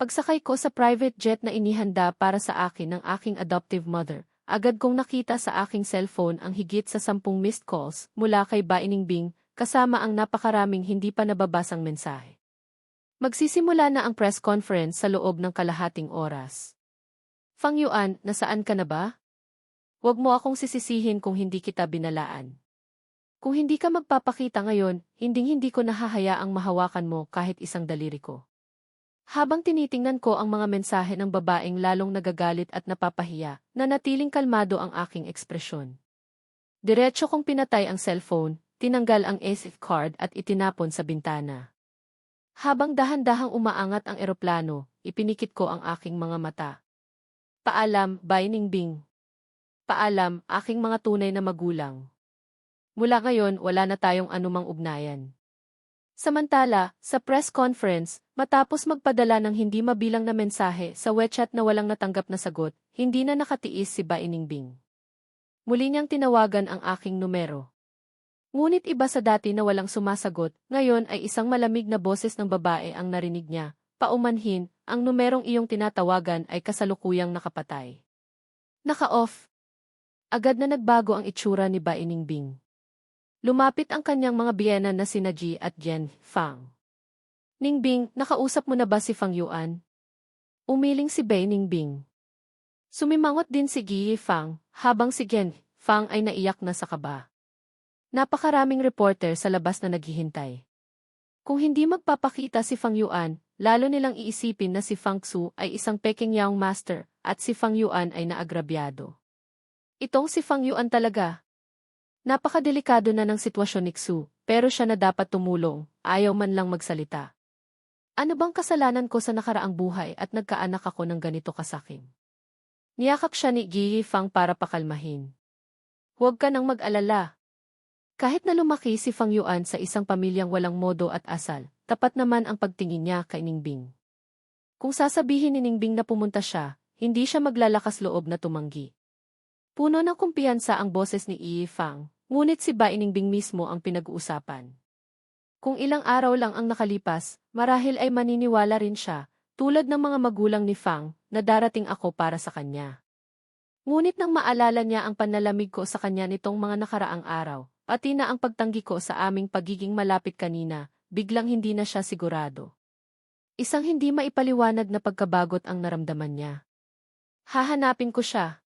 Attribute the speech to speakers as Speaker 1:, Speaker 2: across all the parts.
Speaker 1: Pagsakay ko sa private jet na inihanda para sa akin ng aking adoptive mother, agad kong nakita sa aking cellphone ang higit sa 10 missed calls mula kay Ba Iningbing, kasama ang napakaraming hindi pa nababasang mensahe. Magsisimula na ang press conference sa loob ng kalahating oras. Fang Yuan, nasaan ka na ba? Huwag mo akong sisisihin kung hindi kita binalaan. Kung hindi ka magpapakita ngayon, hinding-hindi ko nahahayaang mahawakan mo kahit isang daliri ko. Habang tinitingnan ko ang mga mensahe ng babaeng lalong nagagalit at napapahiya, nanatiling kalmado ang aking ekspresyon. Diretso kong pinatay ang cellphone, tinanggal ang SD card at itinapon sa bintana. Habang dahan-dahang umaangat ang eroplano, ipinikit ko ang aking mga mata. Paalam, Ba Iningbing. Paalam, aking mga tunay na magulang. Mula ngayon, wala na tayong anumang ugnayan. Samantala, sa press conference, matapos magpadala ng hindi mabilang na mensahe sa WeChat na walang natanggap na sagot, hindi na nakatiis si Ba Iningbing. Muli niyang tinawagan ang aking numero. Ngunit iba sa dati na walang sumasagot, ngayon ay isang malamig na boses ng babae ang narinig niya. Paumanhin, ang numerong iyong tinatawagan ay kasalukuyang nakapatay. Naka-off. Agad na nagbago ang itsura ni Ba Iningbing. Lumapit ang kanyang mga biyena na sina Ji at Jen Fang. Ningbing, nakausap mo na ba si Fang Yuan? Umiling si Ba Iningbing. Sumimangot din si Ji Fang, habang si Jen Fang ay naiyak na sa kaba. Napakaraming reporter sa labas na naghihintay. Kung hindi magpapakita si Fang Yuan, lalo nilang iisipin na si Fang Xu ay isang Peking Young Master at si Fang Yuan ay naagrabyado. Itong si Fang Yuan talaga. Napakadelikado na ng sitwasyon ni Xu, pero siya na dapat tumulong, ayaw man lang magsalita. Ano bang kasalanan ko sa nakaraang buhay at nagkaanak ako ng ganito kasakim? Niyakap siya ni Ji Fang para pakalmahin. Huwag ka nang mag-alala. Kahit na lumaki si Fang Yuan sa isang pamilyang walang modo at asal, tapat naman ang pagtingin niya kay Ningbing. Kung sasabihin ni Ningbing na pumunta siya, hindi siya maglalakas loob na tumanggi. Puno ng kumpiyansa ang boses ni Yi Fang, ngunit si Ba Iningbing mismo ang pinag-uusapan. Kung ilang araw lang ang nakalipas, marahil ay maniniwala rin siya, tulad ng mga magulang ni Fang, na darating ako para sa kanya. Ngunit nang maalala niya ang panlalamig ko sa kanya nitong mga nakaraang araw, pati na ang pagtanggi ko sa aming pagiging malapit kanina, biglang hindi na siya sigurado. Isang hindi maipaliwanag na pagkabagot ang naramdaman niya. Hahanapin ko siya.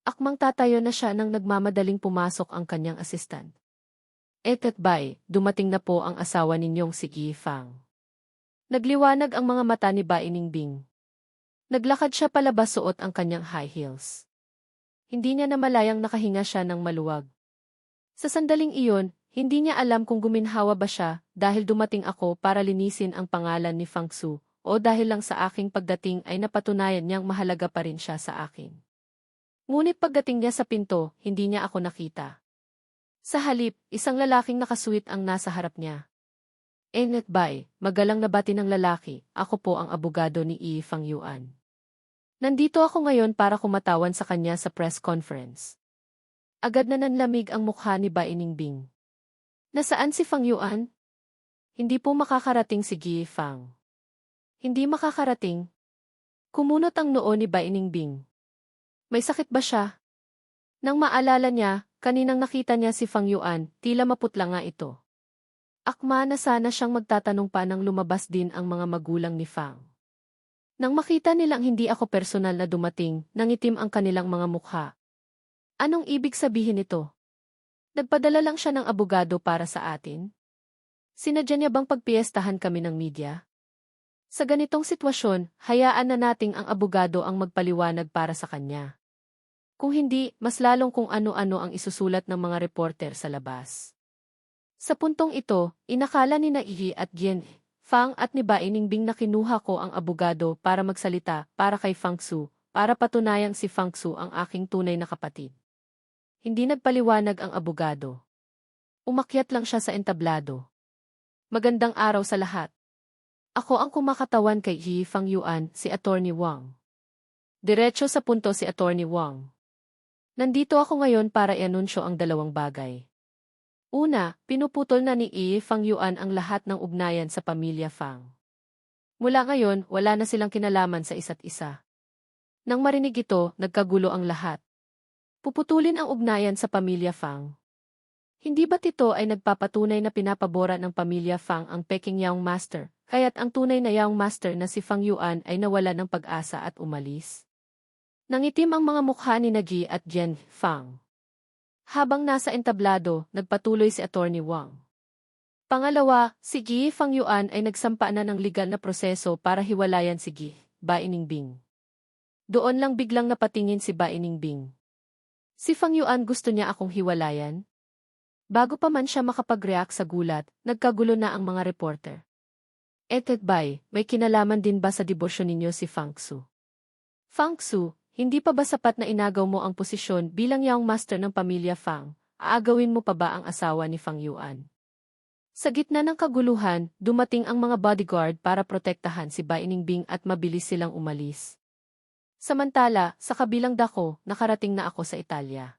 Speaker 1: Akmang tatayo na siya nang nagmamadaling pumasok ang kanyang assistant. Bay, dumating na po ang asawa ninyong si Yi Fang. Nagliwanag ang mga mata ni Ba Iningbing. Naglakad siya palabas suot ang kanyang high heels. Hindi niya namalayang nakahinga siya ng maluwag. Sa sandaling iyon, hindi niya alam kung guminhawa ba siya dahil dumating ako para linisin ang pangalan ni Fang Xu o dahil lang sa aking pagdating ay napatunayan niyang mahalaga pa rin siya sa akin. Ngunit pagdating niya sa pinto, hindi niya ako nakita. Sa halip, isang lalaking nakasuit ang nasa harap niya. Bay, magalang nabati ng lalaki, ako po ang abogado ni Yi Fang Yuan. Nandito ako ngayon para kumatawan sa kanya sa press conference. Agad na nanlamig ang mukha ni Ba Iningbing. Nasaan si Fang Yuan? Hindi po makakarating si Yi Fang. Hindi makakarating? Kumunot ang noo ni Ba Iningbing. May sakit ba siya? Nang maalala niya, kaninang nakita niya si Fang Yuan, tila maputla nga ito. Akma na sana siyang magtatanong pa nang lumabas din ang mga magulang ni Fang. Nang makita nilang hindi ako personal na dumating, nangitim ang kanilang mga mukha. Anong ibig sabihin nito? Nagpadala lang siya ng abogado para sa atin? Sinadya niya bang pagpiestahan kami ng media? Sa ganitong sitwasyon, hayaan na nating ang abogado ang magpaliwanag para sa kanya. Kung hindi, mas lalong kung ano-ano ang isusulat ng mga reporter sa labas. Sa puntong ito, inakala ni Yi at Jen Fang at ni Ba Iningbing na kinuha ko ang abogado para magsalita para kay Fang Xu, para patunayang si Fang Xu ang aking tunay na kapatid. Hindi nagpaliwanag ang abogado. Umakyat lang siya sa entablado. Magandang araw sa lahat. Ako ang kumakatawan kay Yi Fang Yuan, si Attorney Wang. Diretso sa punto si Attorney Wang. Nandito ako ngayon para i-anunsyo ang dalawang bagay. Una, pinuputol na ni Yi Fang Yuan ang lahat ng ugnayan sa pamilya Fang. Mula ngayon, wala na silang kinalaman sa isa't isa. Nang marinig ito, nagkagulo ang lahat. Puputulin ang ugnayan sa pamilya Fang. Hindi ba't ito ay nagpapatunay na pinapabora ng pamilya Fang ang Peking Young Master, kaya't ang tunay na Young Master na si Fang Yuan ay nawala ng pag-asa at umalis? Nangitim ang mga mukha ni Ji at Jen Fang. Habang nasa entablado, nagpatuloy si Attorney Wang. Pangalawa, si Ji Fang Yuan ay nagsampa na ng legal na proseso para hiwalayan si Ji Bainingbing. Doon lang biglang napatingin si Bainingbing. Si Fang Yuan gusto niya akong hiwalayan? Bago pa man siya makapag-react sa gulat, nagkagulo na ang mga reporter. Bay, may kinalaman din ba sa debosyon ninyo si Fang Xu? Fang Xu, hindi pa ba sapat na inagaw mo ang posisyon bilang Young Master ng pamilya Fang? Aagawin mo pa ba ang asawa ni Fang Yuan? Sa gitna ng kaguluhan, dumating ang mga bodyguard para protektahan si Bainingbing at mabilis silang umalis. Samantala, sa kabilang dako, nakarating na ako sa Italia.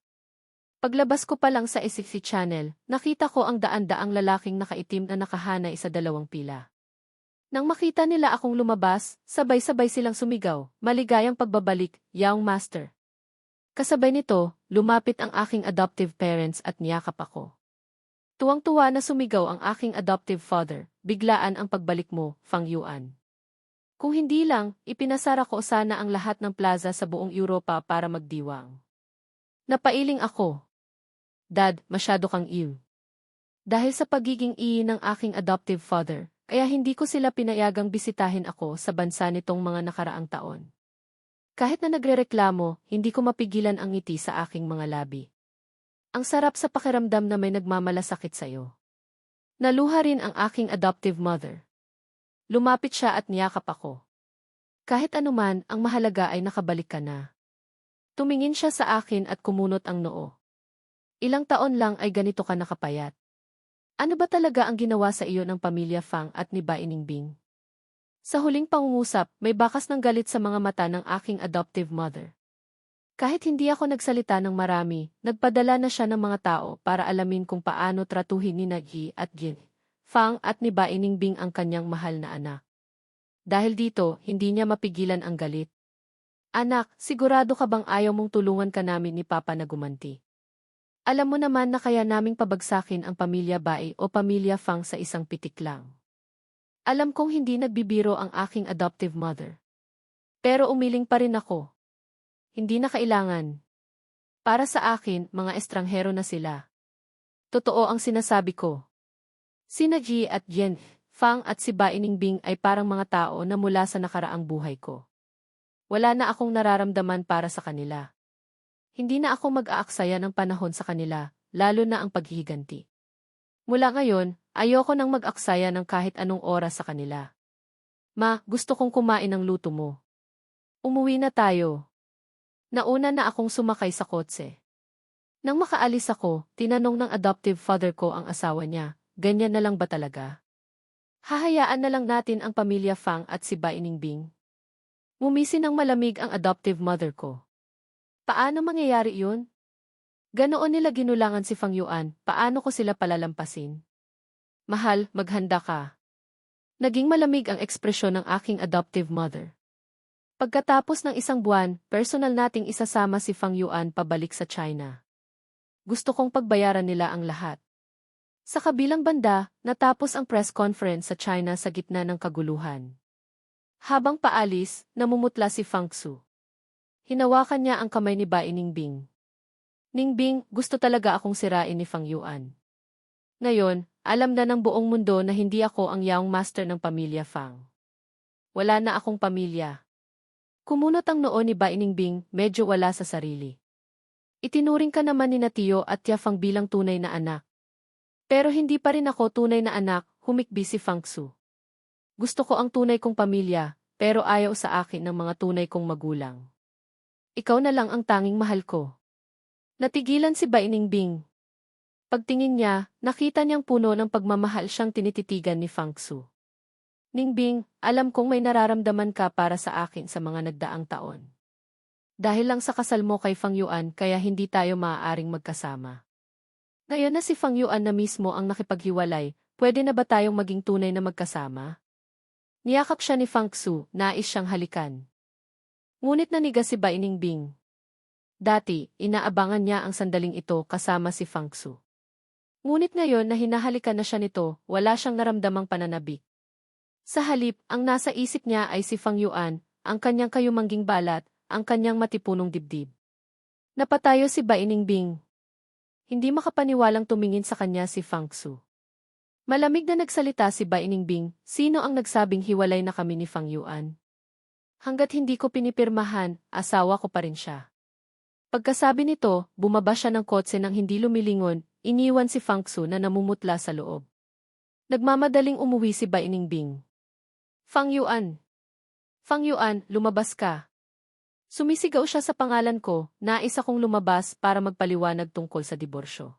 Speaker 1: Paglabas ko pa lang sa SCC Channel, nakita ko ang daan-daang lalaking nakaitim na nakahanay sa dalawang pila. Nang makita nila akong lumabas, sabay-sabay silang sumigaw, maligayang pagbabalik, Young Master. Kasabay nito, lumapit ang aking adoptive parents at niyakap ako. Tuwang-tuwa na sumigaw ang aking adoptive father, biglaan ang pagbalik mo, Fang Yuan. Kung hindi lang, ipinasara ko sana ang lahat ng plaza sa buong Europa para magdiwang. Napailing ako. Dad, masyado kang iw. Dahil sa pagiging ng aking adoptive father, kaya hindi ko sila pinayagang bisitahin ako sa bansa nitong mga nakaraang taon. Kahit na nagrereklamo, hindi ko mapigilan ang ngiti sa aking mga labi. Ang sarap sa pakiramdam na may nagmamalasakit sa'yo. Naluha rin ang aking adoptive mother. Lumapit siya at niyakap ako. Kahit anuman, ang mahalaga ay nakabalik ka na. Tumingin siya sa akin at kumunot ang noo. Ilang taon lang ay ganito ka nakapayat. Ano ba talaga ang ginawa sa iyo ng pamilya Fang at ni Bainingbing? Sa huling pangungusap, may bakas ng galit sa mga mata ng aking adoptive mother. Kahit hindi ako nagsalita ng marami, nagpadala na siya ng mga tao para alamin kung paano tratuhin ni Ji at Jin Fang at ni Bainingbing ang kanyang mahal na anak. Dahil dito, hindi niya mapigilan ang galit. Anak, sigurado ka bang ayaw mong tulungan ka namin ni Papa na gumanti? Alam mo naman na kaya naming pabagsakin ang pamilya Bai o pamilya Fang sa isang pitik lang. Alam kong hindi nagbibiro ang aking adoptive mother. Pero umiling pa rin ako. Hindi na kailangan. Para sa akin, mga estranghero na sila. Totoo ang sinasabi ko. Sina Ji at Jen Fang at si Bainingbing ay parang mga tao na mula sa nakaraang buhay ko. Wala na akong nararamdaman para sa kanila. Hindi na ako mag-aaksaya ng panahon sa kanila, lalo na ang paghihiganti. Mula ngayon, ayoko nang mag-aksaya ng kahit anong oras sa kanila. Ma, gusto kong kumain ng luto mo. Umuwi na tayo. Nauna na akong sumakay sa kotse. Nang makaalis ako, tinanong ng adoptive father ko ang asawa niya, ganyan na lang ba talaga? Hahayaan na lang natin ang pamilya Fang at si Bainingbing. Ngumisi ng malamig ang adoptive mother ko. Paano mangyayari yun? Ganoon nila ginulangan si Fang Yuan, paano ko sila palalampasin? Mahal, maghanda ka. Naging malamig ang ekspresyon ng aking adoptive mother. Pagkatapos ng isang buwan, personal nating isasama si Fang Yuan pabalik sa China. Gusto kong pagbayaran nila ang lahat. Sa kabilang banda, natapos ang press conference sa China sa gitna ng kaguluhan. Habang paalis, namumutla si Fang Xu. Hinawakan niya ang kamay ni Bainingbing. Ningbing, gusto talaga akong sirain ni Fang Yuan. Ngayon, alam na ng buong mundo na hindi ako ang Young Master ng pamilya Fang. Wala na akong pamilya. Kumunot ang noo ni Bainingbing, medyo wala sa sarili. Itinuring ka naman ni Tio at Tia Fang bilang tunay na anak. Pero hindi pa rin ako tunay na anak, humikbi si Fang Xu. Gusto ko ang tunay kong pamilya, pero ayaw sa akin ng mga tunay kong magulang. Ikaw na lang ang tanging mahal ko. Natigilan si Bainingbing. Pagtingin niya, nakita niyang puno ng pagmamahal siyang tinititigan ni Fang Xu. Ningbing, alam kong may nararamdaman ka para sa akin sa mga nagdaang taon. Dahil lang sa kasal mo kay Fang Yuan kaya hindi tayo maaaring magkasama. Ngayon na si Fang Yuan na mismo ang nakipaghiwalay, pwede na ba tayong maging tunay na magkasama? Niyakap siya ni Fang Xu, nais siyang halikan. Ngunit nanigas si Bai Ningbing. Dati, inaabangan niya ang sandaling ito kasama si Fang Xu. Ngunit ngayon na hinahalikan na siya nito, wala siyang naramdamang pananabik. Sa halip, ang nasa isip niya ay si Fang Yuan, ang kanyang kayumangging balat, ang kanyang matipunong dibdib. Napatayo si Bai Ningbing. Hindi makapaniwalang tumingin sa kanya si Fang Xu. Malamig na nagsalita si Bai Ningbing, sino ang nagsabing hiwalay na kami ni Fang Yuan? Hanggat hindi ko pinipirmahan, asawa ko pa rin siya. Pagkasabi nito, bumaba siya ng kotse nang hindi lumilingon, iniwan si Fang Xu na namumutla sa loob. Nagmamadaling umuwi si Bai Ningbing. Fang Yuan! Fang Yuan, lumabas ka. Sumisigaw siya sa pangalan ko, nais akong lumabas para magpaliwanag tungkol sa diborsyo.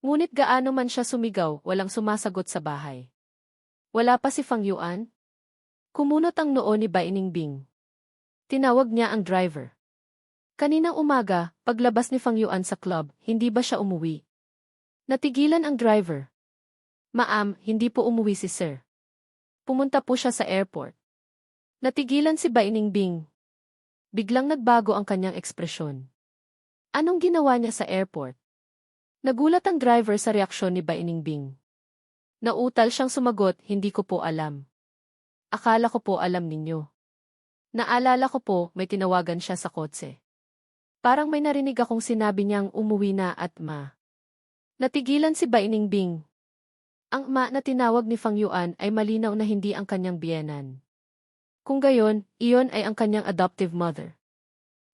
Speaker 1: Ngunit gaano man siya sumigaw, walang sumasagot sa bahay. Wala pa si Fang Yuan? Kumunot ang noo ni Bai Ningbing. Tinawag niya ang driver. Kaninang umaga, paglabas ni Fang Yuan sa club, hindi ba siya umuwi? Natigilan ang driver. Ma'am, hindi po umuwi si sir. Pumunta po siya sa airport. Natigilan si Bai Ningbing. Biglang nagbago ang kanyang ekspresyon. Anong ginawa niya sa airport? Nagulat ang driver sa reaksyon ni Bai Ningbing. Nautal siyang sumagot, hindi ko po alam. Akala ko po alam ninyo. Naalala ko po, may tinawagan siya sa kotse. Parang may narinig akong sinabi niyang umuwi na at ma. Natigilan si Bai Ningbing. Ang ma na tinawag ni Fang Yuan ay malinaw na hindi ang kanyang biyenan. Kung gayon, iyon ay ang kanyang adoptive mother.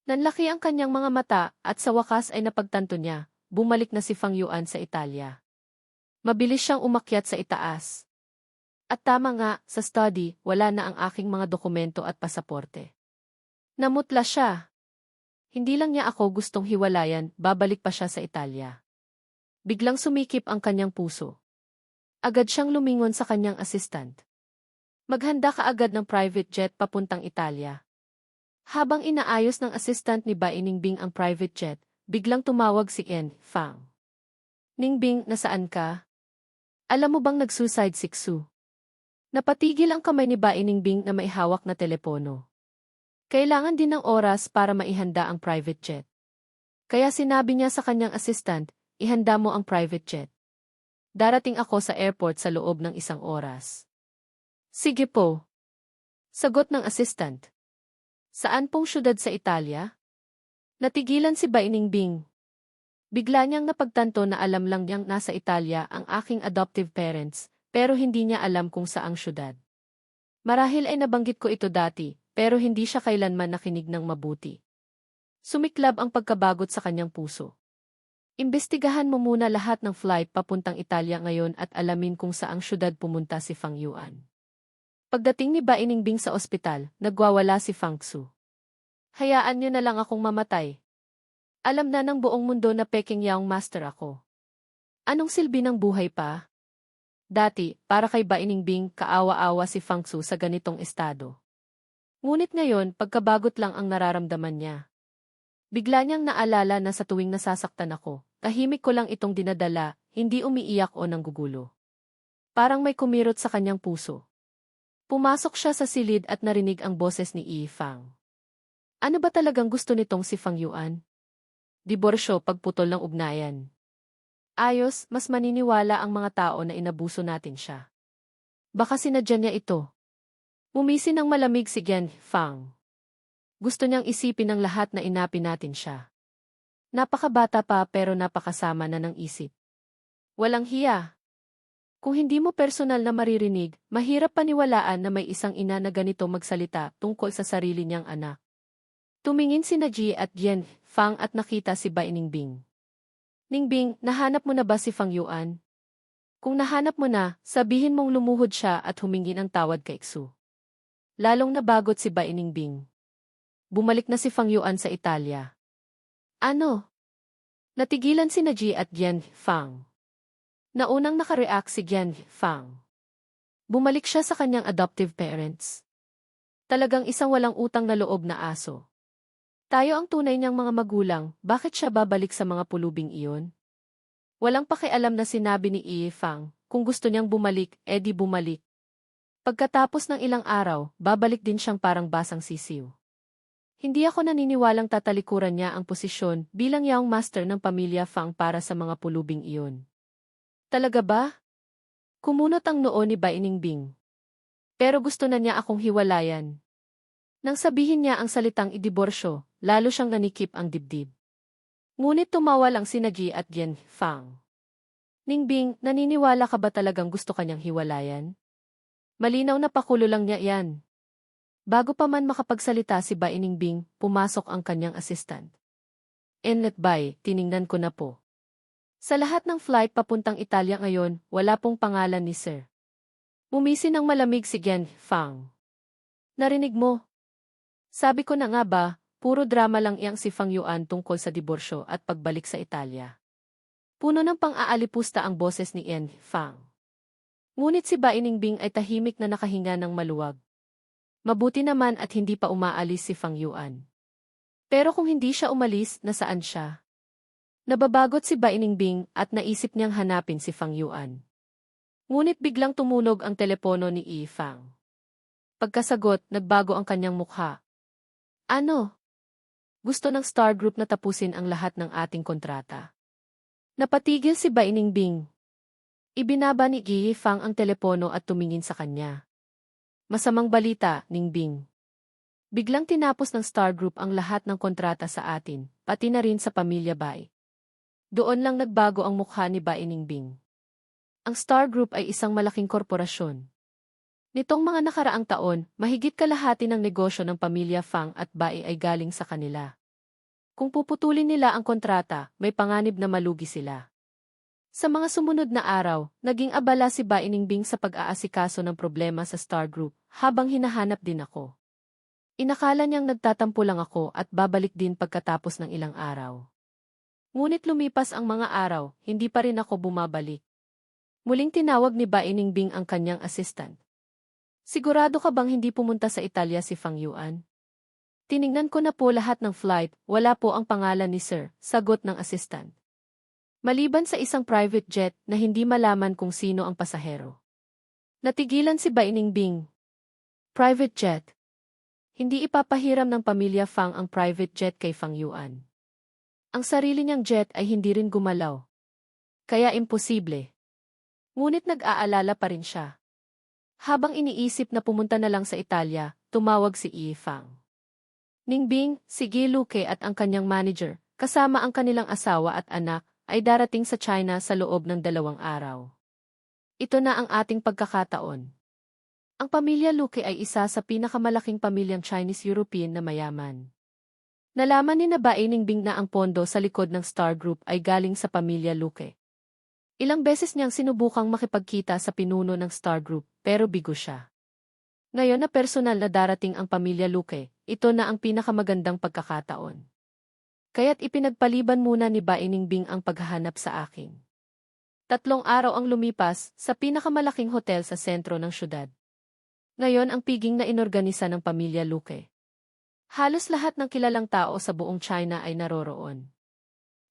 Speaker 1: Nanlaki ang kanyang mga mata at sa wakas ay napagtanto niya. Bumalik na si Fang Yuan sa Italia. Mabilis siyang umakyat sa itaas. At tama nga, sa study, wala na ang aking mga dokumento at pasaporte. Namutla siya. Hindi lang niya ako gustong hiwalayan, babalik pa siya sa Italia. Biglang sumikip ang kanyang puso. Agad siyang lumingon sa kanyang assistant. Maghanda ka agad ng private jet papuntang Italia. Habang inaayos ng assistant ni Bai Ningbing ang private jet, biglang tumawag si Fang. Ningbing, nasaan ka? Alam mo bang nag-suicide si Xu? Napatigil ang kamay ni Bai Ningbing na may hawak na telepono. Kailangan din ng oras para maihanda ang private jet. Kaya sinabi niya sa kanyang assistant, ihanda mo ang private jet. Darating ako sa airport sa loob ng 1 oras. Sige po. Sagot ng assistant. Saan pong syudad sa Italia? Natigilan si Bai Ningbing. Bigla niyang napagtanto na alam lang niyang nasa Italia ang aking adoptive parents, pero hindi niya alam kung saang syudad. Marahil ay nabanggit ko ito dati, pero hindi siya kailanman nakinig ng mabuti. Sumiklab ang pagkabagot sa kanyang puso. Imbestigahan mo muna lahat ng flight papuntang Italia ngayon at alamin kung saang syudad pumunta si Fang Yuan. Pagdating ni Bai Ningbing sa ospital, nagwawala si Fang Xu. Hayaan niyo na lang akong mamatay. Alam na ng buong mundo na Peking Yaong Master ako. Anong silbi ng buhay pa? Dati, para kay Bai Ningbing, kaawa-awa si Fang Xu sa ganitong estado. Ngunit ngayon, pagkabagot lang ang nararamdaman niya. Bigla niyang naalala na sa tuwing nasasaktan ako, tahimik ko lang itong dinadala, hindi umiiyak o nanggugulo. Parang may kumirot sa kanyang puso. Pumasok siya sa silid at narinig ang boses ni Fang. Ano ba talagang gusto nitong si Fang Yuan? Diborsyo, pagputol ng ugnayan. Ayos, mas maniniwala ang mga tao na inabuso natin siya. Baka sinadya niya ito. Umisi ng malamig si Fang. Gusto niyang isipin ng lahat na inapi natin siya. Napakabata pa pero napakasama na ng isip. Walang hiya. Kung hindi mo personal na maririnig, mahirap paniwalaan na may isang ina na ganito magsalita tungkol sa sarili niyang anak. Tumingin si Ji at Fang at nakita si Bai Ningbing. Ningbing, nahanap mo na ba si Fang Yuan? Kung nahanap mo na, sabihin mong lumuhod siya at humingi ng tawad kay Xu. Lalong nabagot si Bai Ningbing. Bumalik na si Fang Yuan sa Italia. Ano? Natigilan si Ji at Fang. Naunang nakareact si Fang. Bumalik siya sa kanyang adoptive parents. Talagang isang walang utang na loob na aso. Tayo ang tunay niyang mga magulang, bakit siya babalik sa mga pulubing iyon? Walang pakialam na sinabi ni Fang, kung gusto niyang bumalik, edi bumalik. Pagkatapos ng ilang araw, babalik din siyang parang basang sisiw. Hindi ako naniniwalang tatalikuran niya ang posisyon bilang young master ng pamilya Fang para sa mga pulubing iyon. Talaga ba? Kumunot ang noo ni Bai Ningbing. Pero gusto na niya akong hiwalayan. Nang sabihin niya ang salitang idiborsyo, lalo siyang nanikip ang dibdib. Ngunit tumawal ang sina Ji at Gen Fang. Ningbing, naniniwala ka ba talagang gusto kanyang hiwalayan? Malinaw na pakulo lang niya yan. Bago pa man makapagsalita si Bai Ningbing, pumasok ang kanyang assistant. Enlet Bai, tiningnan ko na po. Sa lahat ng flight papuntang Italia ngayon, wala pong pangalan ni Sir. Umisi ng malamig si Gen Fang. Narinig mo? Sabi ko na nga ba, puro drama lang iyang si Fang Yuan tungkol sa diborsyo at pagbalik sa Italia. Puno ng pang-aalipusta ang boses ni En Fang. Ngunit si Bai Ningbing ay tahimik na nakahinga ng maluwag. Mabuti naman at hindi pa umaalis si Fang Yuan. Pero kung hindi siya umalis, nasaan siya? Nababagot si Bai Ningbing at naisip niyang hanapin si Fang Yuan. Ngunit biglang tumunog ang telepono ni Yi Fang. Pagkasagot, nagbago ang kanyang mukha. Ano? Gusto ng Star Group na tapusin ang lahat ng ating kontrata. Napatigil si Bai Ningbing. Ibinaba ni Yi Fang ang telepono at tumingin sa kanya. Masamang balita, Ningbing. Biglang tinapos ng Star Group ang lahat ng kontrata sa atin, pati na rin sa pamilya Bai. Doon lang nagbago ang mukha ni Bai Ningbing. Ang Star Group ay isang malaking korporasyon. Nitong mga nakaraang taon, mahigit kalahati ng negosyo ng pamilya Fang at Bai ay galing sa kanila. Kung puputulin nila ang kontrata, may panganib na malugi sila. Sa mga sumunod na araw, naging abala si Bai Ningbing sa pag-aasikaso ng problema sa Star Group, habang hinahanap din ako. Inakala niyang nagtatampo lang ako at babalik din pagkatapos ng ilang araw. Ngunit lumipas ang mga araw, hindi pa rin ako bumabalik. Muling tinawag ni Bai Ningbing ang kanyang assistant. Sigurado ka bang hindi pumunta sa Italia si Fang Yuan? Tiningnan ko na po lahat ng flight, wala po ang pangalan ni Sir, sagot ng assistant. Maliban sa isang private jet na hindi malaman kung sino ang pasahero. Natigilan si Bai Ningbing. Private jet. Hindi ipapahiram ng pamilya Fang ang private jet kay Fang Yuan. Ang sarili niyang jet ay hindi rin gumalaw. Kaya imposible. Ngunit nag-aalala pa rin siya. Habang iniisip na pumunta na lang sa Italia, tumawag si Yi Fang. Ningbing, si Gi Luque at ang kanyang manager, kasama ang kanilang asawa at anak, ay darating sa China sa loob ng 2 araw. Ito na ang ating pagkakataon. Ang pamilya Luque ay isa sa pinakamalaking pamilyang Chinese-European na mayaman. Nalaman ni Bai Ningbing na ang pondo sa likod ng Star Group ay galing sa pamilya Luque. Ilang beses niyang sinubukang makipagkita sa pinuno ng Star Group, pero bigo siya. Ngayon na personal na darating ang pamilya Luque, ito na ang pinakamagandang pagkakataon. Kaya't ipinagpaliban muna ni Bai Ningbing ang paghahanap sa akin. 3 araw ang lumipas sa pinakamalaking hotel sa sentro ng syudad. Ngayon ang piging na inorganisa ng pamilya Luque. Halos lahat ng kilalang tao sa buong China ay naroroon.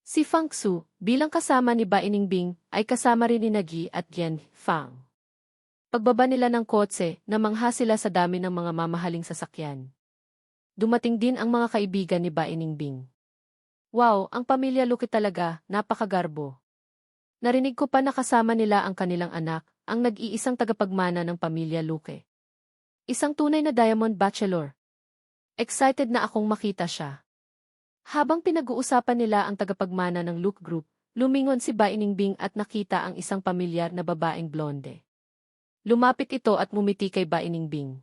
Speaker 1: Si Fang Xu, bilang kasama ni Bai Ningbing, ay kasama rin ni Ji at Gen Fang. Pagbaba nila ng kotse, namangha sila sa dami ng mga mamahaling sasakyan. Dumating din ang mga kaibigan ni Bai Ningbing. Wow, ang pamilya Luque talaga, napakagarbo. Narinig ko pa na kasama nila ang kanilang anak, ang nag-iisang tagapagmana ng pamilya Luque. Isang tunay na Diamond Bachelor. Excited na akong makita siya. Habang pinag-uusapan nila ang tagapagmana ng Luque Group, lumingon si Bai Ningbing at nakita ang isang pamilyar na babaeng blonde. Lumapit ito at mumiti kay Bai Ningbing.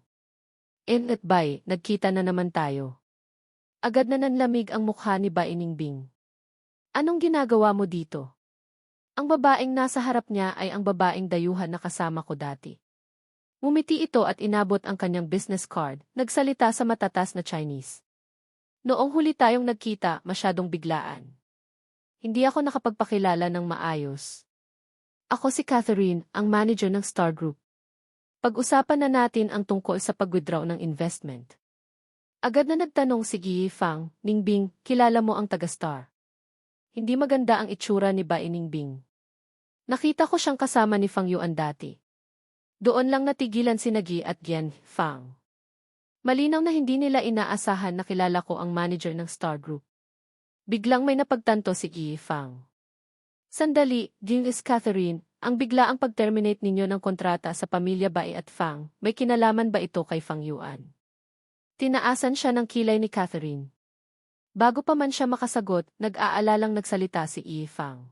Speaker 1: Enlet Bai, nagkita na naman tayo. Agad na nanlamig ang mukha ni Bai Ningbing. Anong ginagawa mo dito? Ang babaeng nasa harap niya ay ang babaeng dayuhan na kasama ko dati. Ngumiti ito at inabot ang kanyang business card, nagsalita sa matatas na Chinese. Noong huli tayong nagkita, masyadong biglaan. Hindi ako nakapagpakilala ng maayos. Ako si Catherine, ang manager ng Star Group. Pag-usapan na natin ang tungkol sa pag-withdraw ng investment. Agad na nagtanong si Yi Fang, Ningbing, kilala mo ang taga-Star. Hindi maganda ang itsura ni Bai Ningbing. Nakita ko siyang kasama ni Fang Yuan dati. Doon lang natigilan si Nagi at Gian Fang. Malinaw na hindi nila inaasahan na kilala ko ang manager ng Star Group. Biglang may napagtanto si Yi Fang. Sandali, Miss Catherine, ang biglaang pag-terminate ninyo ng kontrata sa pamilya Bai at Fang, may kinalaman ba ito kay Fang Yuan? Tinaasan siya ng kilay ni Catherine. Bago pa man siya makasagot, nag-aalalang nagsalita si Yi Fang.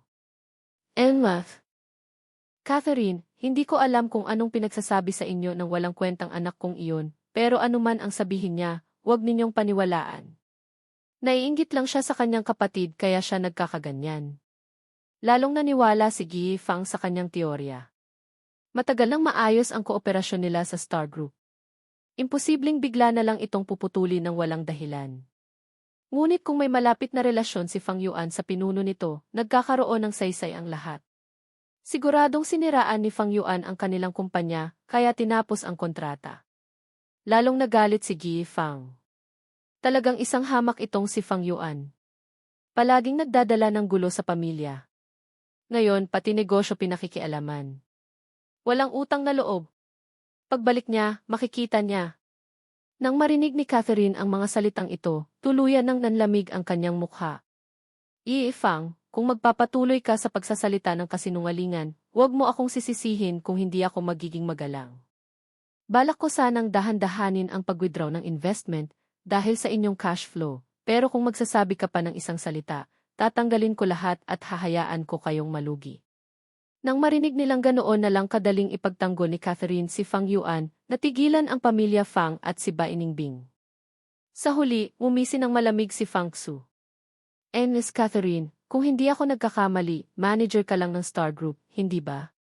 Speaker 1: Emma. Catherine, hindi ko alam kung anong pinagsasabi sa inyo ng walang kwentang anak kong iyon, pero anuman ang sabihin niya, huwag ninyong paniwalaan. Naiinggit lang siya sa kanyang kapatid kaya siya nagkakaganyan. Lalong naniwala si Yi Fang sa kanyang teorya. Matagal nang maayos ang kooperasyon nila sa Star Group. Imposibleng bigla na lang itong puputuli ng walang dahilan. Ngunit kung may malapit na relasyon si Fang Yuan sa pinuno nito, nagkakaroon ng saysay ang lahat. Siguradong siniraan ni Fang Yuan ang kanilang kumpanya, kaya tinapos ang kontrata. Lalong nagalit si Yi Fang. Talagang isang hamak itong si Fang Yuan. Palaging nagdadala ng gulo sa pamilya. Ngayon, pati negosyo pinakikialaman. Walang utang na loob. Pagbalik niya, makikita niya. Nang marinig ni Catherine ang mga salitang ito, tuluyan nang nanlamig ang kanyang mukha. Yi Fang, kung magpapatuloy ka sa pagsasalita ng kasinungalingan, huwag mo akong sisisihin kung hindi ako magiging magalang. Balak ko sanang dahan-dahanin ang pag-withdraw ng investment dahil sa inyong cash flow, pero kung magsasabi ka pa ng isang salita, tatanggalin ko lahat at hahayaan ko kayong malugi. Nang marinig nilang ganoon na lang kadaling ipagtanggol ni Catherine si Fang Yuan, natigilan ang pamilya Fang at si Bai Ningbing. Sa huli, umisi ng malamig si Fang Xu. Miss Catherine, kung hindi ako nagkakamali, manager ka lang ng Star Group, hindi ba?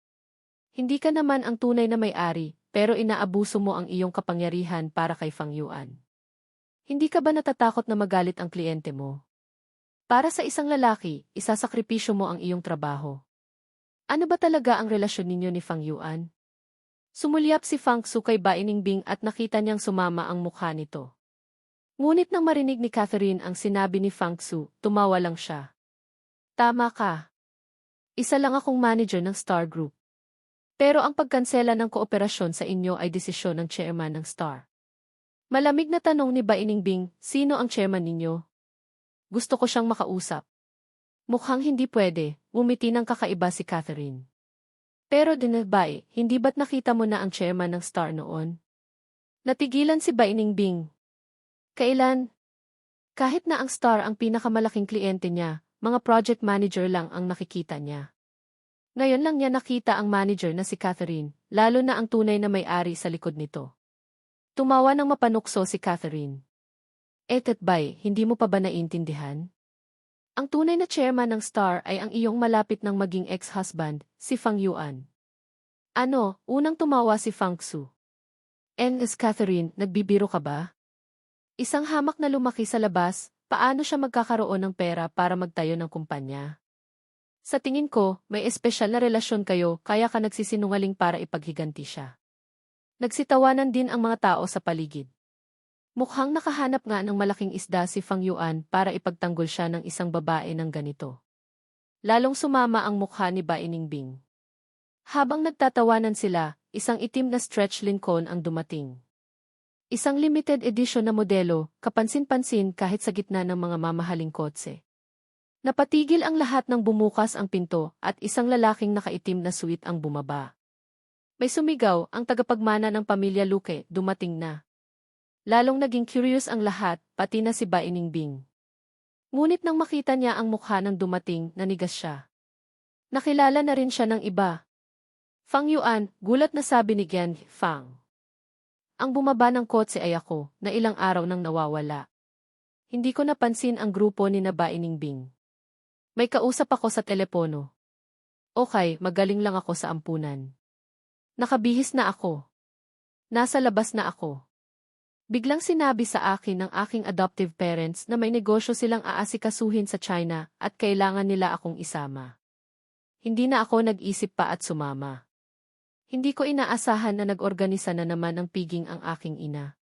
Speaker 1: Hindi ka naman ang tunay na may-ari, pero inaabuso mo ang iyong kapangyarihan para kay Fang Yuan. Hindi ka ba natatakot na magalit ang kliyente mo? Para sa isang lalaki, isasakripisyo mo ang iyong trabaho. Ano ba talaga ang relasyon ninyo ni Fang Yuan? Sumulyap si Fang Xu kay Bai Ningbing at nakita niyang sumama ang mukha nito. Ngunit nang marinig ni Catherine ang sinabi ni Fang Xu, tumawa lang siya. Tama ka. Isa lang akong manager ng Star Group. Pero ang pagkansela ng kooperasyon sa inyo ay desisyon ng chairman ng Star. Malamig na tanong ni Bai Ningbing, sino ang chairman ninyo? Gusto ko siyang makausap. Mukhang hindi pwede, umiti ng kakaiba si Catherine. Pero Bai, hindi ba't nakita mo na ang chairman ng Star noon? Natigilan si Bai Ningbing. Kailan? Kahit na ang Star ang pinakamalaking kliyente niya, mga project manager lang ang nakikita niya. Ngayon lang niya nakita ang manager na si Catherine, lalo na ang tunay na may-ari sa likod nito. Tumawa ng mapanukso si Catherine. Bai, hindi mo pa ba naiintindihan? Ang tunay na chairman ng Star ay ang iyong malapit ng maging ex-husband, si Fang Yuan. Ano, unang tumawa si Fang Xu. Miss Catherine, nagbibiro ka ba? Isang hamak na lumaki sa labas, paano siya magkakaroon ng pera para magtayo ng kumpanya? Sa tingin ko, may espesyal na relasyon kayo kaya ka nagsisinungaling para ipaghiganti siya. Nagsitawanan din ang mga tao sa paligid. Mukhang nakahanap nga ng malaking isda si Fang Yuan para ipagtanggol siya ng isang babae ng ganito. Lalong sumama ang mukha ni Bai Ningbing. Habang nagtatawanan sila, isang itim na stretch Lincoln ang dumating. Isang limited edition na modelo, kapansin-pansin kahit sa gitna ng mga mamahaling kotse. Napatigil ang lahat ng bumukas ang pinto at isang lalaking nakaitim na suit ang bumaba. May sumigaw, ang tagapagmana ng pamilya Luque, dumating na. Lalong naging curious ang lahat, pati na si Bai Ningbing. Ngunit nang makita niya ang mukha ng dumating, nanigas siya. Nakilala na rin siya ng iba. Fang Yuan, gulat na sabi ni Gian Fang. Ang bumaba ng kotse ay ako, na ilang araw nang nawawala. Hindi ko napansin ang grupo ni na Bai Ningbing. May kausap ako sa telepono. Okay, magaling lang ako sa ampunan. Nakabihis na ako. Nasa labas na ako. Biglang sinabi sa akin ng aking adoptive parents na may negosyo silang aasikasuhin sa China at kailangan nila akong isama. Hindi na ako nag-isip pa at sumama. Hindi ko inaasahan na nag-organisa na naman ng piging ang aking ina.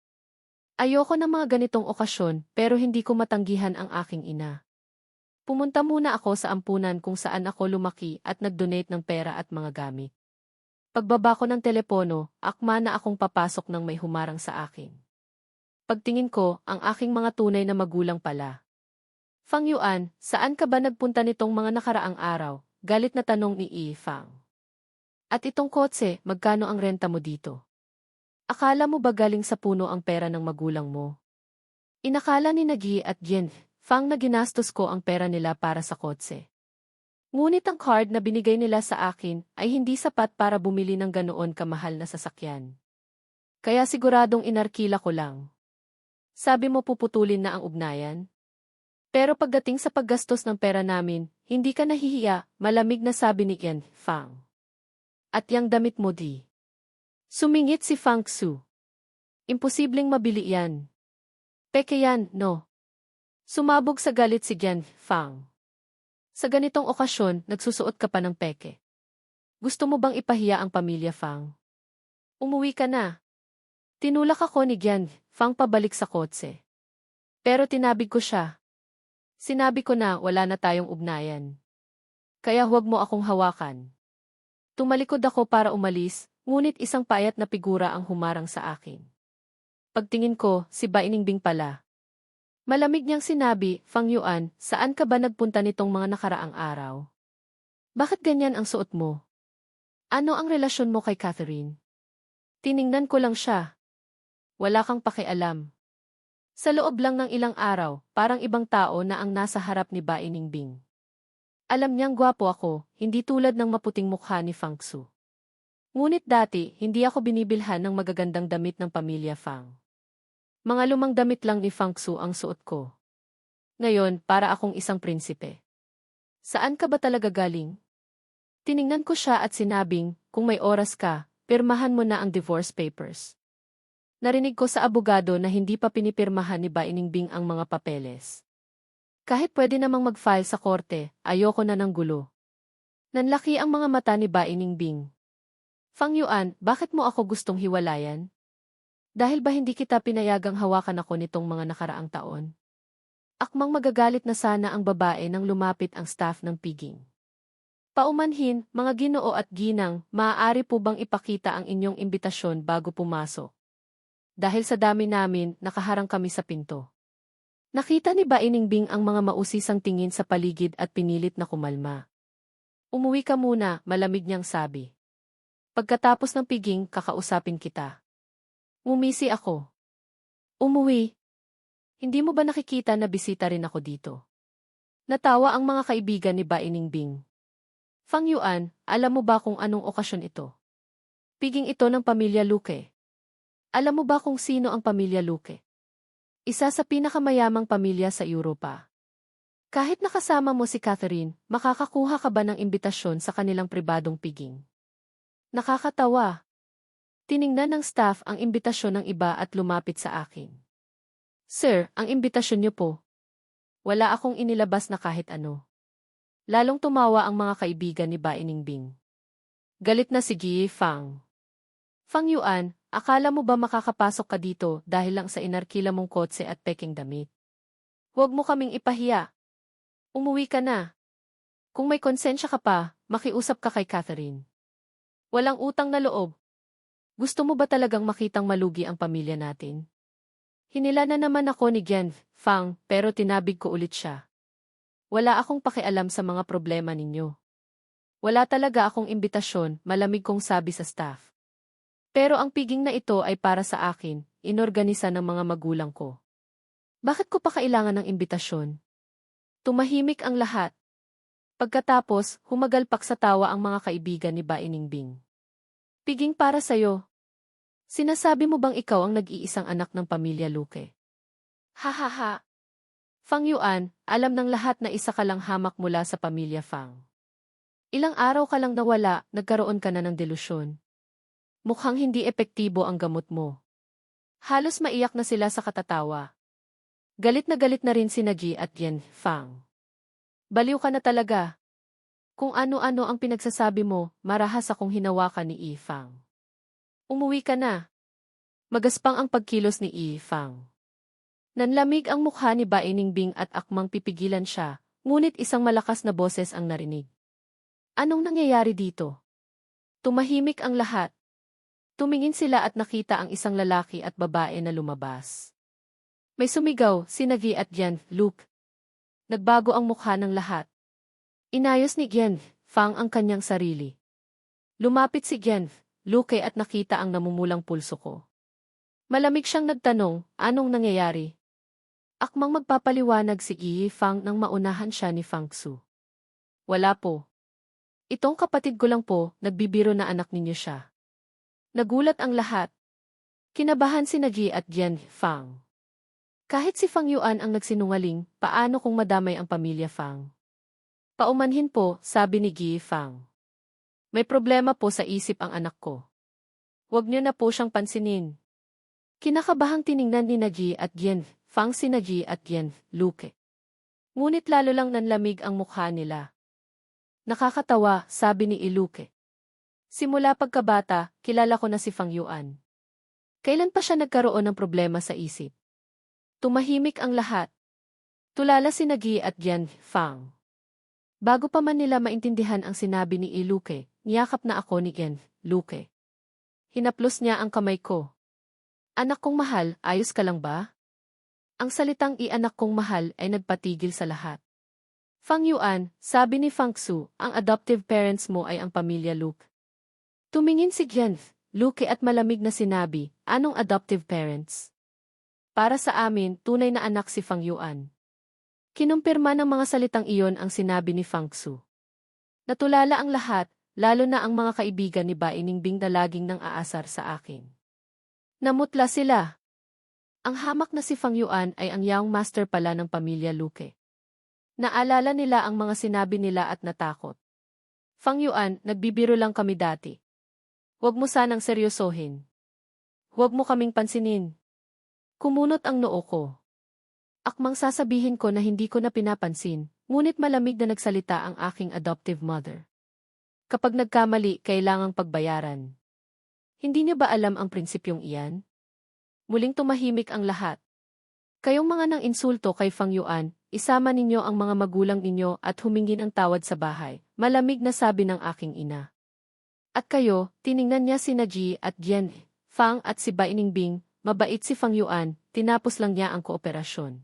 Speaker 1: Ayoko ng mga ganitong okasyon pero hindi ko matanggihan ang aking ina. Pumunta muna ako sa ampunan kung saan ako lumaki at nag-donate ng pera at mga gamit. Pagbaba ko ng telepono, akma na akong papasok ng may humarang sa akin. Pagtingin ko, ang aking mga tunay na magulang pala. Fang Yuan, saan ka ba nagpunta nitong mga nakaraang araw? Galit na tanong ni Yi Fang. At itong kotse, magkano ang renta mo dito? Akala mo ba galing sa puno ang pera ng magulang mo? Inakala ni Nagi at Yin Fang na ginastos ko ang pera nila para sa kotse. Ngunit ang card na binigay nila sa akin ay hindi sapat para bumili ng ganoon kamahal na sasakyan. Kaya siguradong inarkila ko lang. Sabi mo puputulin na ang ugnayan? Pero pagdating sa paggastos ng pera namin, hindi ka nahihiya, malamig na sabi ni Yen Fang. At yang damit mo di. Sumingit si Fang Xu. Imposibleng mabili yan. Peke yan, no? Sumabog sa galit si Yen Fang. Sa ganitong okasyon, nagsusuot ka pa ng peke. Gusto mo bang ipahiya ang pamilya Fang? Umuwi ka na. Tinulak ako ni Yen Fang pabalik sa kotse. Pero tinabig ko siya. Sinabi ko na wala na tayong ugnayan. Kaya huwag mo akong hawakan. Tumalikod ako para umalis, ngunit isang payat na figura ang humarang sa akin. Pagtingin ko, si Bai Ningbing pala. Malamig niyang sinabi, Fang Yuan, saan ka ba nagpunta nitong mga nakaraang araw? Bakit ganyan ang suot mo? Ano ang relasyon mo kay Catherine? Tiningnan ko lang siya. Wala kang pakialam. Sa loob lang ng ilang araw, parang ibang tao na ang nasa harap ni Bai Ningbing. Alam niyang gwapo ako, hindi tulad ng maputing mukha ni Fang Xu. Ngunit dati, hindi ako binibilhan ng magagandang damit ng pamilya Fang. Mga lumang damit lang ni Fang Xu ang suot ko. Ngayon, para akong isang prinsipe. Saan ka ba talaga galing? Tiningnan ko siya at sinabing, kung may oras ka, pirmahan mo na ang divorce papers. Narinig ko sa abogado na hindi pa pinipirmahan ni Bai Ningbing ang mga papeles. Kahit pwede namang mag-file sa korte, ayoko na ng gulo. Nanlaki ang mga mata ni Bai Ningbing. Fang Yuan, bakit mo ako gustong hiwalayan? Dahil ba hindi kita pinayagang hawakan ako nitong mga nakaraang taon? Akmang magagalit na sana ang babae nang lumapit ang staff ng piging. Paumanhin, mga ginoo at ginang, maaari po bang ipakita ang inyong imbitasyon bago pumasok? Dahil sa dami namin, nakaharang kami sa pinto. Nakita ni Bai Ningbing ang mga mausisang tingin sa paligid at pinilit na kumalma. Umuwi ka muna, malamig niyang sabi. Pagkatapos ng piging, kakausapin kita. Ngumisi ako. Umuwi. Hindi mo ba nakikita na bisita rin ako dito? Natawa ang mga kaibigan ni Bai Ningbing. Fang Yuan, alam mo ba kung anong okasyon ito? Piging ito ng pamilya Luque. Alam mo ba kung sino ang pamilya Luque? Isa sa pinakamayamang pamilya sa Europa. Kahit nakasama mo si Catherine, makakakuha ka ba ng imbitasyon sa kanilang pribadong piging? Nakakatawa. Tiningnan ng staff ang imbitasyon ng iba at lumapit sa akin. Sir, ang imbitasyon niyo po. Wala akong inilabas na kahit ano. Lalong tumawa ang mga kaibigan ni Bai Ningbing. Galit na si Yi Fang. Fang Yuan, akala mo ba makakapasok ka dito dahil lang sa inarkila mong kotse at peking damit? Huwag mo kaming ipahiya. Umuwi ka na. Kung may konsensya ka pa, makiusap ka kay Catherine. Walang utang na loob. Gusto mo ba talagang makitang malugi ang pamilya natin? Hinila na naman ako ni Yen Fang, pero tinabig ko ulit siya. Wala akong pakialam sa mga problema ninyo. Wala talaga akong imbitasyon, malamig kong sabi sa staff. Pero ang piging na ito ay para sa akin, inorganisa ng mga magulang ko. Bakit ko pa kailangan ng imbitasyon? Tumahimik ang lahat. Pagkatapos, humagalpak sa tawa ang mga kaibigan ni Bai Ningbing. Piging para sa'yo. Sinasabi mo bang ikaw ang nag-iisang anak ng pamilya Luque? Ha. Fang Yuan, alam ng lahat na isa ka lang hamak mula sa pamilya Fang. Ilang araw ka lang nawala, nagkaroon ka na ng delusyon. Mukhang hindi epektibo ang gamot mo. Halos maiyak na sila sa katatawa. Galit na rin si Nagi at Yen Fang. Baliw ka na talaga. Kung ano-ano ang pinagsasabi mo, marahas akong hinawakan ni Yi Fang. Umuwi ka na. Magaspang ang pagkilos ni Yi Fang. Nanlamig ang mukha ni Bai Ningbing at akmang pipigilan siya, ngunit isang malakas na boses ang narinig. Anong nangyayari dito? Tumahimik ang lahat. Tumingin sila at nakita ang isang lalaki at babae na lumabas. May sumigaw, sina Gi at Gian, Luke. Nagbago ang mukha ng lahat. Inayos ni Gian, Fang ang kanyang sarili. Lumapit si Gian, Luke at nakita ang namumulang pulso ko. Malamig siyang nagtanong, anong nangyayari? Akmang magpapaliwanag si Gi Fang nang maunahan siya ni Fang Xu. Wala po. Itong kapatid ko lang po, nagbibiro na anak ninyo siya. Nagulat ang lahat. Kinabahan si Gi at Gian Fang. Kahit si Fang Yuan ang nagsinungaling, paano kung madamay ang pamilya Fang? Paumanhin po, sabi ni Gi Fang. May problema po sa isip ang anak ko. Huwag niyo na po siyang pansinin. Kinakabahang tiningnan ni Gi at Gian Fang si Gi at Gian Luke. Ngunit lalo lang nanlamig ang mukha nila. Nakakatawa, sabi ni Luke. Simula pagkabata, kilala ko na si Fang Yuan. Kailan pa siya nagkaroon ng problema sa isip? Tumahimik ang lahat. Tulala si Gi at Gian Fang. Bago pa man nila maintindihan ang sinabi ni Luke, niyakap na ako ni Gian Luke. Hinaplos niya ang kamay ko. Anak kong mahal, ayos ka lang ba? Ang salitang anak kong mahal ay nagpatigil sa lahat. Fang Yuan, sabi ni Fang Xu, ang adoptive parents mo ay ang pamilya Luke. Tumingin si Gian Luke at malamig na sinabi, anong adoptive parents? Para sa amin, tunay na anak si Fang Yuan. Kinumpirma ng mga salitang iyon ang sinabi ni Fang Xu. Natulala ang lahat, lalo na ang mga kaibigan ni Bai Ningbing na laging nang aasar sa akin. Namutla sila. Ang hamak na si Fang Yuan ay ang young master pala ng pamilya Luke. Naalala nila ang mga sinabi nila at natakot. Fang Yuan, nagbibiro lang kami dati. Huwag mo sanang seryosohin. Huwag mo kaming pansinin. Kumunot ang noo ko. Akmang sasabihin ko na hindi ko na pinapansin, ngunit malamig na nagsalita ang aking adoptive mother. Kapag nagkamali, kailangang pagbayaran. Hindi niyo ba alam ang prinsipyong iyan? Muling tumahimik ang lahat. Kayong mga nang insulto kay Fang Yuan, isama ninyo ang mga magulang ninyo at humingin ang tawad sa bahay, malamig na sabi ng aking ina. At kayo, tiningnan niya si Gi at Gian Fang at si Bai Ningbing, mabait si Fang Yuan, tinapos lang niya ang kooperasyon.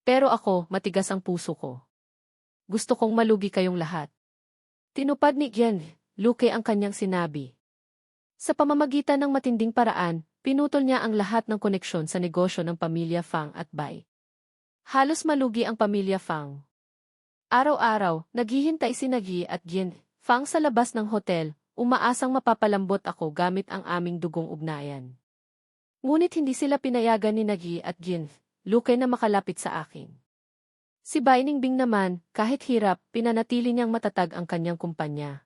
Speaker 1: Pero ako, matigas ang puso ko. Gusto kong malugi kayong lahat. Tinupad ni Gian Luke ang kanyang sinabi. Sa pamamagitan ng matinding paraan, pinutol niya ang lahat ng koneksyon sa negosyo ng pamilya Fang at Bai. Halos malugi ang pamilya Fang. Araw-araw, naghihintay si Gi at Gian Fang sa labas ng hotel, umaasang mapapalambot ako gamit ang aming dugong ugnayan. Ngunit hindi sila pinayagan ni Gi at Gian Luke na makalapit sa akin. Si Bai Ningbing naman, kahit hirap, pinanatili niyang matatag ang kanyang kumpanya.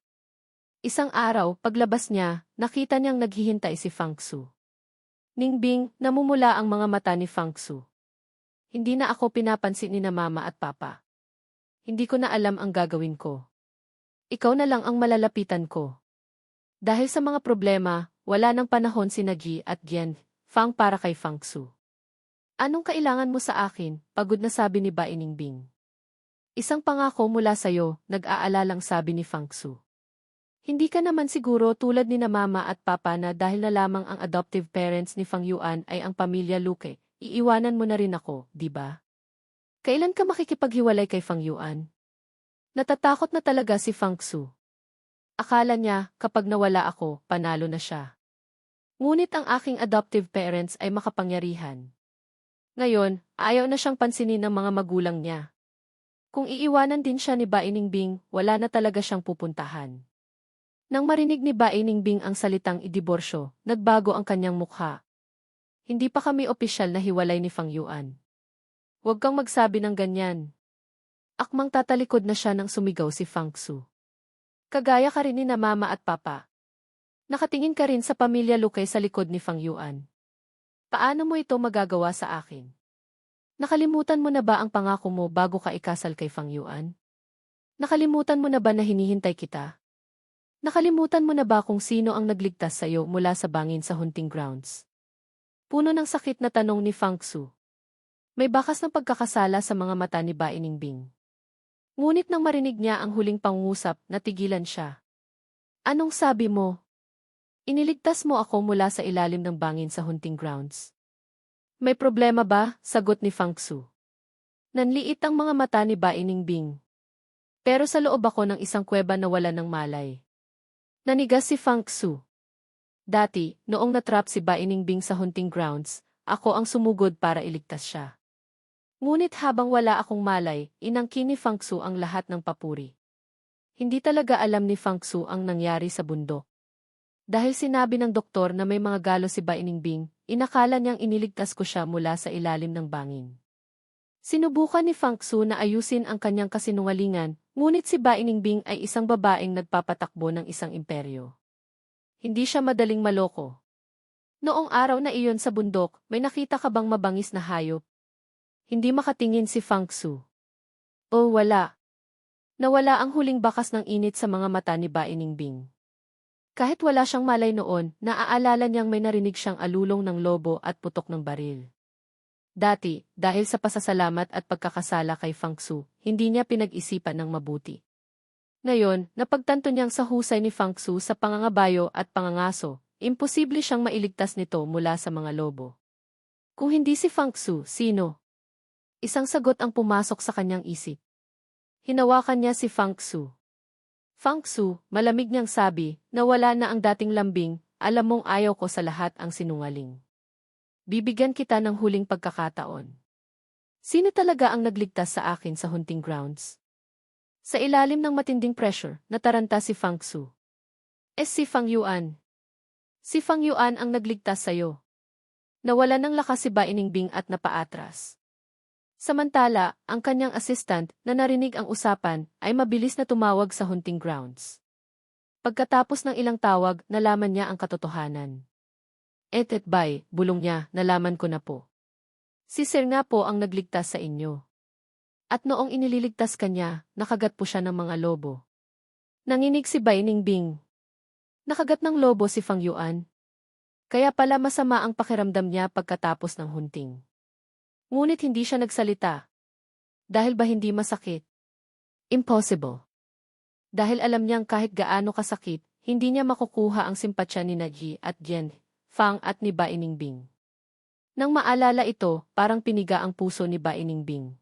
Speaker 1: Isang araw, paglabas niya, nakita niyang naghihintay si Fang Xu. Ningbing, namumula ang mga mata ni Fang Xu. Hindi na ako pinapansin ni na mama at papa. Hindi ko na alam ang gagawin ko. Ikaw na lang ang malalapitan ko. Dahil sa mga problema, wala nang panahon si Gi at Gian Fang para kay Fang Xu. Anong kailangan mo sa akin? Pagod na sabi ni Bai Ningbing. Isang pangako mula sa'yo, nag-aalalang sabi ni Fang Xu. Hindi ka naman siguro tulad ni na mama at papa na dahil na lamang ang adoptive parents ni Fang Yuan ay ang pamilya Luke, iiwanan mo na rin ako, di ba? Kailan ka makikipaghiwalay kay Fang Yuan? Natatakot na talaga si Fang Xu. Akala niya, kapag nawala ako, panalo na siya. Ngunit ang aking adoptive parents ay makapangyarihan. Ngayon, ayaw na siyang pansinin ng mga magulang niya. Kung iiwanan din siya ni Bai Ningbing, wala na talaga siyang pupuntahan. Nang marinig ni Bai Ningbing ang salitang idiborsyo, nagbago ang kanyang mukha. Hindi pa kami opisyal na hiwalay ni Fang Yuan. Huwag kang magsabi ng ganyan. Akmang tatalikod na siya nang sumigaw si Fang Xu. Kagaya ka rin ni na mama at papa. Nakatingin ka rin sa pamilya Luke sa likod ni Fang Yuan. Paano mo ito magagawa sa akin? Nakalimutan mo na ba ang pangako mo bago ka ikasal kay Fang Yuan? Nakalimutan mo na ba na hinihintay kita? Nakalimutan mo na ba kung sino ang nagligtas sa iyo mula sa bangin sa hunting grounds? Puno ng sakit na tanong ni Fang Xu. May bakas ng pagkakasala sa mga mata ni Bai Ningbing. Ngunit nang marinig niya ang huling pangungusap, natigilan siya. Anong sabi mo? Iniligtas mo ako mula sa ilalim ng bangin sa hunting grounds. May problema ba? Sagot ni Fang Xu. Nanliit ang mga mata ni Ba Iningbing. Pero sa loob ako ng isang kuweba na wala ng malay. Nanigas si Fang Xu. Dati, noong natrap si Ba Iningbing sa hunting grounds, ako ang sumugod para iligtas siya. Ngunit habang wala akong malay, inangkin ni Fang Xu ang lahat ng papuri. Hindi talaga alam ni Fang Xu ang nangyari sa bundok. Dahil sinabi ng doktor na may mga galo si Ba Iningbing, inakala niyang iniligtas ko siya mula sa ilalim ng bangin. Sinubukan ni Fang Xu na ayusin ang kanyang kasinungalingan, ngunit si Ba Iningbing ay isang babaeng nagpapatakbo ng isang imperyo. Hindi siya madaling maloko. Noong araw na iyon sa bundok, may nakita ka bang mabangis na hayop? Hindi makatingin si Fang Xu. Oh, wala. Nawala ang huling bakas ng init sa mga mata ni Ba Iningbing. Kahit wala siyang malay noon, naaalala niyang may narinig siyang alulong ng lobo at putok ng baril. Dati, dahil sa pasasalamat at pagkakasala kay Fang Xu, hindi niya pinag-isipan ng mabuti. Ngayon, napagtanto niyang sa husay ni Fang Xu sa pangangabayo at pangangaso, imposible siyang mailigtas nito mula sa mga lobo. Kung hindi si Fang Xu, sino? Isang sagot ang pumasok sa kanyang isip. Hinawakan niya si Fang Xu. Fang Xu, malamig niyang sabi, nawala na ang dating lambing, alam mong ayaw ko sa lahat ang sinungaling. Bibigyan kita ng huling pagkakataon. Sino talaga ang nagligtas sa akin sa hunting grounds? Sa ilalim ng matinding pressure, nataranta si Fang Xu. Si Fang Yuan. Si Fang Yuan ang nagligtas sa'yo. Nawala ng lakas si Ba Iningbing at napaatras. Samantala, ang kanyang assistant, na narinig ang usapan, ay mabilis na tumawag sa hunting grounds. Pagkatapos ng ilang tawag, nalaman niya ang katotohanan. Bay, bulong niya, nalaman ko na po. Si Sir nga po ang nagligtas sa inyo. At noong inililigtas kanya, nakagat po siya ng mga lobo. Nanginig si Ba Iningbing. Nakagat ng lobo si Fang Yuan. Kaya pala masama ang pakiramdam niya pagkatapos ng hunting. Ngunit hindi siya nagsalita. Dahil ba hindi masakit? Impossible. Dahil alam niyang kahit gaano kasakit, hindi niya makukuha ang simpatsya ni Ji at Jen, Fang at ni Ba Iningbing. Nang maalala ito, parang piniga ang puso ni Ba Iningbing.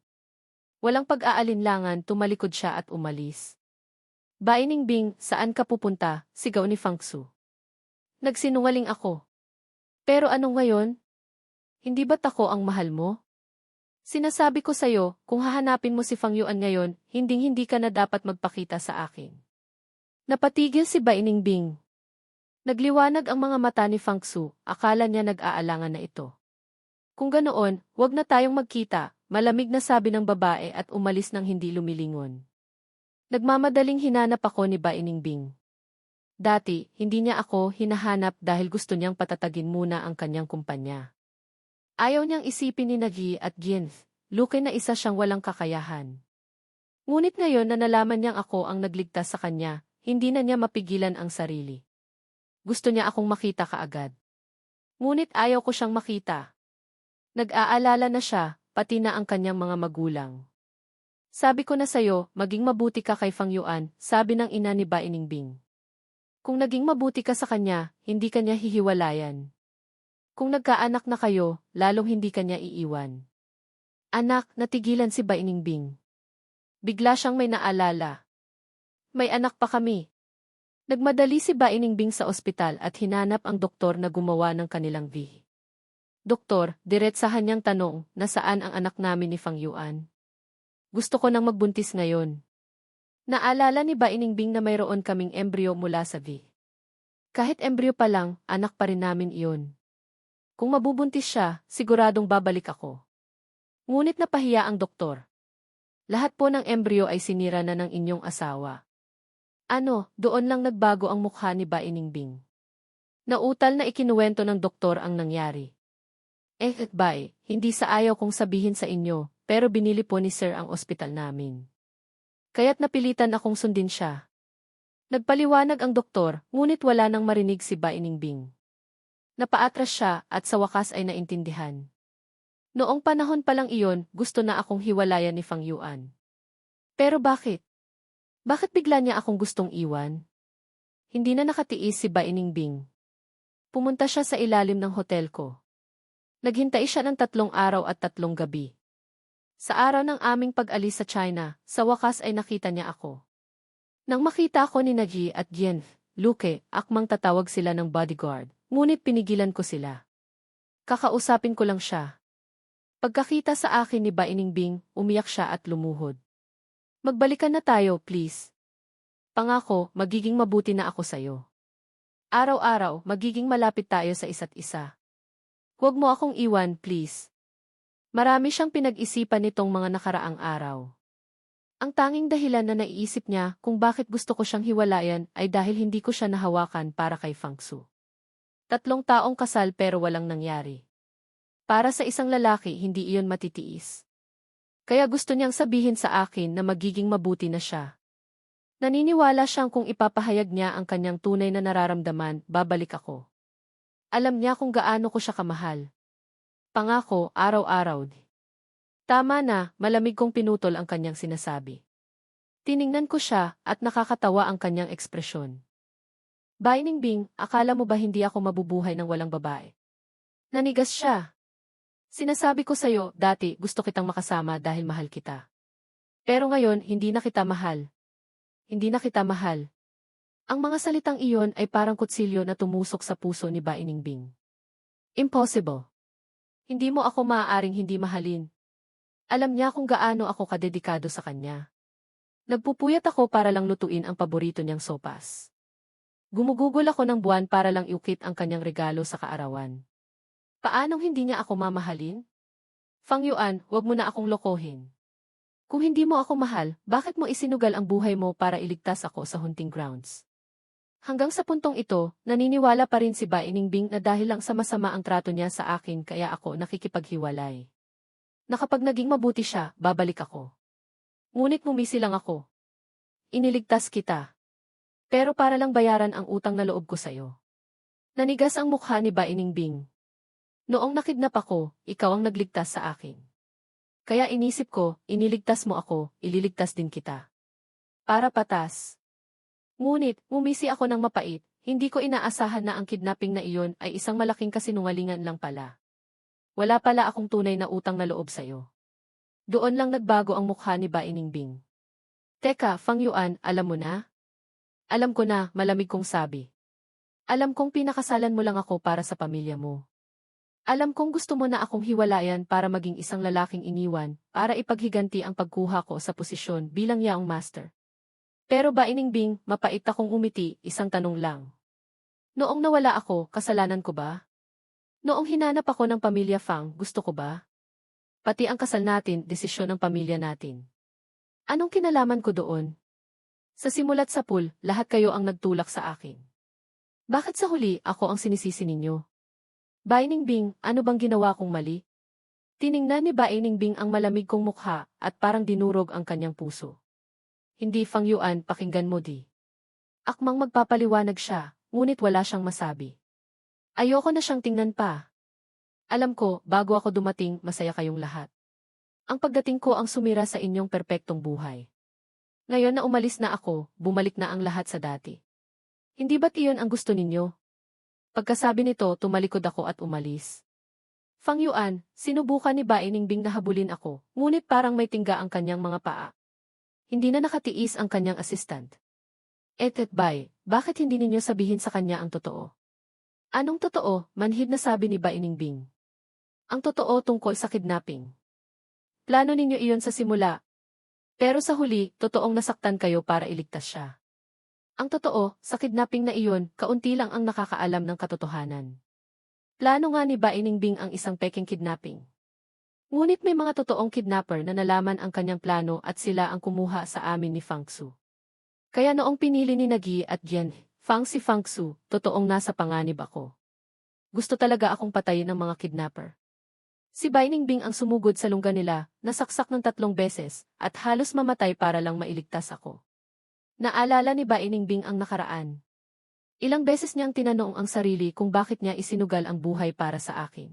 Speaker 1: Walang pag-aalinlangan, tumalikod siya at umalis. Ba Iningbing, saan ka pupunta? Sigaw ni Fang Xu. Nagsinungaling ako. Pero ano ngayon? Hindi ba't ako ang mahal mo? Sinasabi ko sa'yo, kung hahanapin mo si Fang Yuan ngayon, hinding-hindi ka na dapat magpakita sa akin. Napatigil si Ba Iningbing. Nagliwanag ang mga mata ni Fang Xu, akala niya nag-aalangan na ito. Kung ganoon, wag na tayong magkita, malamig na sabi ng babae at umalis nang hindi lumilingon. Nagmamadaling hinanap ako ni Ba Iningbing. Dati, hindi niya ako hinahanap dahil gusto niyang patatagin muna ang kanyang kumpanya. Ayaw niyang isipin ni Ji at Jin, Luke na isa siyang walang kakayahan. Ngunit ngayon na nalaman niyang ako ang nagligtas sa kanya, hindi na niya mapigilan ang sarili. Gusto niya akong makita kaagad. Ngunit ayaw ko siyang makita. Nag-aalala na siya, pati na ang kanyang mga magulang. Sabi ko na sa'yo, maging mabuti ka kay Fang Yuan, sabi ng ina ni Ba Iningbing. Kung naging mabuti ka sa kanya, hindi ka niya hihiwalayan. Kung nagkaanak na kayo, lalong hindi ka niya iiwan. Anak, natigilan si Ba Iningbing. Bigla siyang may naalala. May anak pa kami. Nagmadali si Ba Iningbing sa ospital at hinanap ang doktor na gumawa ng kanilang V. Doktor, diretsahan niyang tanong, nasaan ang anak namin ni Fang Yuan? Gusto ko nang magbuntis ngayon. Naalala ni Ba Iningbing na mayroon kaming embryo mula sa V. Kahit embryo pa lang, anak pa rin namin iyon. Kung mabubuntis siya, siguradong babalik ako. Ngunit napahiya ang doktor. Lahat po ng embryo ay sinira na ng inyong asawa. Ano, doon lang nagbago ang mukha ni Ba Iningbing. Nautal na ikinuwento ng doktor ang nangyari. Bay, hindi sa ayaw kong sabihin sa inyo, pero binili po ni Sir ang ospital namin. Kaya't napilitan akong sundin siya. Nagpaliwanag ang doktor, ngunit wala nang marinig si Ba Iningbing. Napaatras siya at sa wakas ay naintindihan. Noong panahon pa lang iyon, gusto na akong hiwalayan ni Fang Yuan. Pero bakit? Bakit bigla niya akong gustong iwan? Hindi na nakatiis si Bainingbing. Pumunta siya sa ilalim ng hotel ko. Naghintay siya ng 3 araw at 3 gabi. Sa araw ng aming pag-alis sa China, sa wakas ay nakita niya ako. Nang makita ko ni Naji at Gian, Luke, akmang tatawag sila ng bodyguard, ngunit pinigilan ko sila. Kakausapin ko lang siya. Pagkakita sa akin ni Bainingbing, umiyak siya at lumuhod. Magbalikan na tayo, please. Pangako, magiging mabuti na ako sa'yo. Araw-araw, magiging malapit tayo sa isa't isa. Huwag mo akong iwan, please. Marami siyang pinag-isipan nitong mga nakaraang araw. Ang tanging dahilan na naiisip niya kung bakit gusto ko siyang hiwalayan ay dahil hindi ko siya nahawakan para kay Fangsu. 3 taong kasal pero walang nangyari. Para sa isang lalaki, hindi iyon matitiis. Kaya gusto niyang sabihin sa akin na magiging mabuti na siya. Naniniwala siyang kung ipapahayag niya ang kanyang tunay na nararamdaman, babalik ako. Alam niya kung gaano ko siya kamahal. Pangako, araw-araw. Tama na, malamig kong pinutol ang kanyang sinasabi. Tiningnan ko siya at nakakatawa ang kanyang ekspresyon. Bainingbing, akala mo ba hindi ako mabubuhay ng walang babae? Nanigas siya. Sinasabi ko sa'yo, dati gusto kitang makasama dahil mahal kita. Pero ngayon, hindi na kita mahal. Hindi na kita mahal. Ang mga salitang iyon ay parang kutsilyo na tumusok sa puso ni Bainingbing. Impossible. Hindi mo ako maaaring hindi mahalin. Alam niya kung gaano ako kadedikado sa kanya. Nagpupuyat ako para lang lutuin ang paborito niyang sopas. Gumugugol ako ng buwan para lang iukit ang kanyang regalo sa kaarawan. Paanong hindi niya ako mamahalin? Fang Yuan, huwag mo na akong lokohin. Kung hindi mo ako mahal, bakit mo isinugal ang buhay mo para iligtas ako sa hunting grounds? Hanggang sa puntong ito, naniniwala pa rin si Bainingbing na dahil lang sa masama ang trato niya sa akin kaya ako nakikipaghiwalay. Na kapag naging mabuti siya, babalik ako. Ngunit mumisi lang ako. Iniligtas kita. Pero para lang bayaran ang utang na loob ko sa'yo. Nanigas ang mukha ni Bainingbing. Noong nakidnap ako, ikaw ang nagligtas sa akin. Kaya inisip ko, iniligtas mo ako, ililigtas din kita. Para patas. Ngunit, mumisi ako ng mapait, hindi ko inaasahan na ang kidnapping na iyon ay isang malaking kasinungalingan lang pala. Wala pala akong tunay na utang na loob sa'yo. Doon lang nagbago ang mukha ni Bainingbing. Teka, Fang Yuan, alam mo na? Alam ko na, malamig kong sabi. Alam kong pinakasalan mo lang ako para sa pamilya mo. Alam kong gusto mo na akong hiwalayan para maging isang lalaking iniwan, para ipaghiganti ang pagkuha ko sa posisyon bilang yaong master. Pero Bainingbing, mapait akong umiti, isang tanong lang. Noong nawala ako, kasalanan ko ba? Noong hinanap ako ng pamilya Fang, gusto ko ba? Pati ang kasal natin, desisyon ng pamilya natin. Anong kinalaman ko doon? Sa simula't sa pool, lahat kayo ang nagtulak sa akin. Bakit sa huli, ako ang sinisisi ninyo? Bainingbing, ano bang ginawa kong mali? Tiningnan ni Bainingbing ang malamig kong mukha at parang dinurog ang kanyang puso. Hindi Fang Yuan, pakinggan mo di. Akmang magpapaliwanag siya, ngunit wala siyang masabi. Ayoko na siyang tingnan pa. Alam ko, bago ako dumating, masaya kayong lahat. Ang pagdating ko ang sumira sa inyong perpektong buhay. Ngayon na umalis na ako, bumalik na ang lahat sa dati. Hindi ba't iyon ang gusto ninyo? Pagkasabi nito, tumalikod ako at umalis. Fang Yuan, sinubukan ni Bainingbing na habulin ako, ngunit parang may tingga ang kanyang mga paa. Hindi na nakatiis ang kanyang assistant. Bai, bakit hindi ninyo sabihin sa kanya ang totoo? Anong totoo? Manhid na sabi ni Bainingbing. Ang totoo tungkol sa kidnapping. Plano ninyo iyon sa simula. Pero sa huli, totoong nasaktan kayo para iligtas siya. Ang totoo, sa kidnapping na iyon, kaunti lang ang nakakaalam ng katotohanan. Plano nga ni Bainingbing ang isang peking kidnapping. Ngunit may mga totoong kidnapper na nalaman ang kanyang plano at sila ang kumuha sa amin ni Fangsu. Kaya noong pinili ni Nagi at Gian, si Fangsu, totoong nasa panganib ako. Gusto talaga akong patayin ng mga kidnapper. Si Bainingbing ang sumugod sa lungga nila, nasaksak ng 3 beses, at halos mamatay para lang mailigtas ako. Naalala ni Bainingbing ang nakaraan. Ilang beses niyang tinanong ang sarili kung bakit niya isinugal ang buhay para sa akin.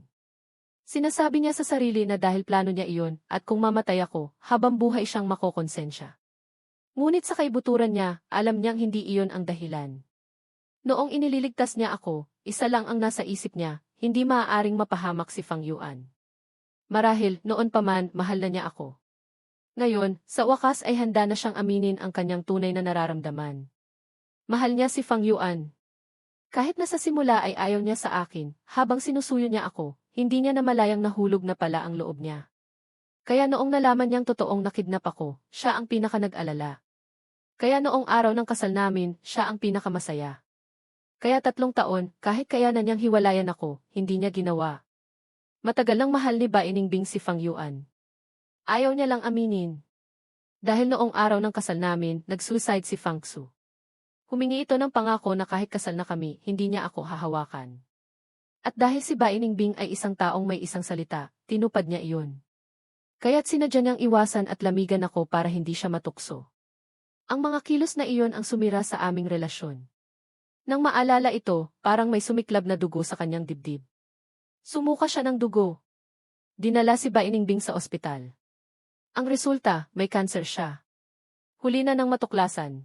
Speaker 1: Sinasabi niya sa sarili na dahil plano niya iyon, at kung mamatay ako, habang buhay siyang makokonsensya. Ngunit sa kaibuturan niya, alam niyang hindi iyon ang dahilan. Noong inililigtas niya ako, isa lang ang nasa isip niya, hindi maaaring mapahamak si Fang Yuan. Marahil, noon pa man, mahal na niya ako. Ngayon, sa wakas ay handa na siyang aminin ang kanyang tunay na nararamdaman. Mahal niya si Fang Yuan. Kahit na sa simula ay ayaw niya sa akin, habang sinusuyo niya ako, hindi niya namalayang nahulog na pala ang loob niya. Kaya noong nalaman niyang totoong nakidnap ako, siya ang pinaka nag-alala. Kaya noong araw ng kasal namin, siya ang pinakamasaya. Kaya 3 taon, kahit kayanan niyang hiwalayan ako, hindi niya ginawa. Matagal nang mahal ni Ba Iningbing si Fang Yuan. Ayaw niya lang aminin. Dahil noong araw ng kasal namin, nag-suicide si Fang Su. Humingi ito ng pangako na kahit kasal na kami, hindi niya ako hahawakan. At dahil si Ba Iningbing ay isang taong may isang salita, tinupad niya iyon. Kaya't sinadya niyang iwasan at lamigan ako para hindi siya matukso. Ang mga kilos na iyon ang sumira sa aming relasyon. Nang maalala ito, parang may sumiklab na dugo sa kanyang dibdib. Sumuka siya ng dugo. Dinala si Ba Iningbing sa ospital. Ang resulta, may cancer siya. Huli na ng matuklasan.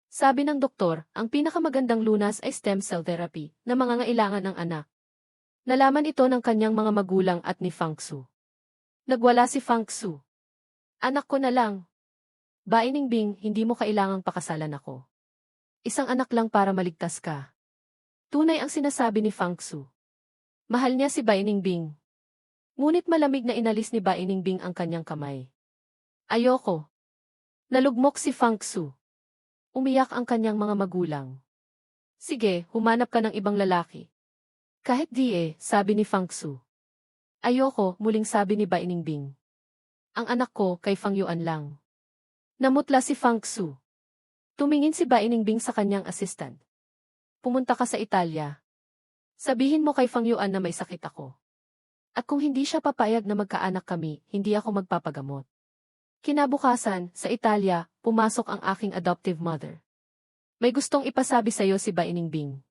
Speaker 1: Sabi ng doktor, ang pinakamagandang lunas ay stem cell therapy na mangangailangan ng anak. Nalaman ito ng kanyang mga magulang at ni Fang Su. Nagwala si Fang Su. Anak ko na lang. Ba Iningbing, hindi mo kailangang pakasalan ako. Isang anak lang para maligtas ka. Tunay ang sinasabi ni Fang Su. Mahal niya si Ba Iningbing. Ngunit malamig na inalis ni Ba Iningbing ang kanyang kamay. Ayoko. Nalugmok si Fang Su. Umiyak ang kanyang mga magulang. Sige, humanap ka ng ibang lalaki. Kahit sabi ni Fang Su. Ayoko, muling sabi ni Ba Iningbing. Ang anak ko kay Fang Yuan lang. Namutla si Fang Su. Tumingin si Ba Iningbing sa kanyang assistant. Pumunta ka sa Italia. Sabihin mo kay Fang Yuan na may sakit ako. At kung hindi siya papayag na magkaanak kami, hindi ako magpapagamot. Kinabukasan, sa Italia, pumasok ang aking adoptive mother. May gustong ipasabi sa'yo si Ba Iningbing.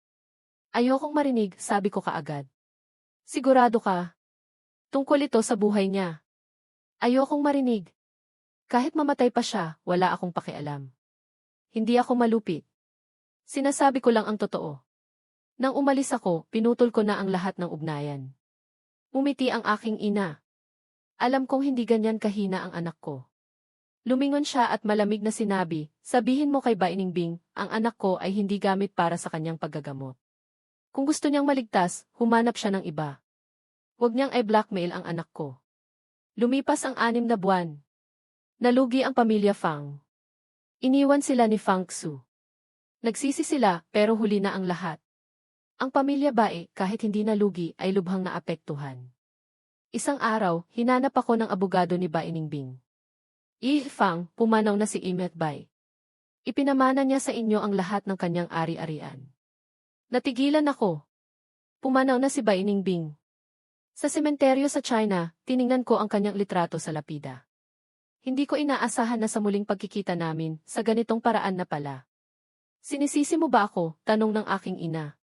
Speaker 1: Ayokong marinig, sabi ko kaagad. Sigurado ka? Tungkol ito sa buhay niya. Ayokong marinig. Kahit mamatay pa siya, wala akong pakialam. Hindi ako malupit. Sinasabi ko lang ang totoo. Nang umalis ako, pinutol ko na ang lahat ng ugnayan. Umiti ang aking ina. Alam kong hindi ganyan kahina ang anak ko. Lumingon siya at malamig na sinabi, sabihin mo kay Ba Iningbing, ang anak ko ay hindi gamit para sa kanyang paggagamot. Kung gusto niyang maligtas, humanap siya ng iba. Huwag niyang i-blackmail ang anak ko. Lumipas ang 6 na buwan. Nalugi ang pamilya Fang. Iniwan sila ni Fang Su. Nagsisi sila, pero huli na ang lahat. Ang pamilya Bae, kahit hindi nalugi, ay lubhang naapektuhan. Isang araw, hinanap ako ng abogado ni Ba Iningbing. Fang, pumanaw na si Imet Bai. Ipinamana niya sa inyo ang lahat ng kanyang ari-arian. Natigilan ako. Pumanaw na si Ba Iningbing. Sa sementeryo sa China, tiningnan ko ang kanyang litrato sa lapida. Hindi ko inaasahan na sa muling pagkikita namin, sa ganitong paraan na pala. Sinisisi mo ba ako? Tanong ng aking ina.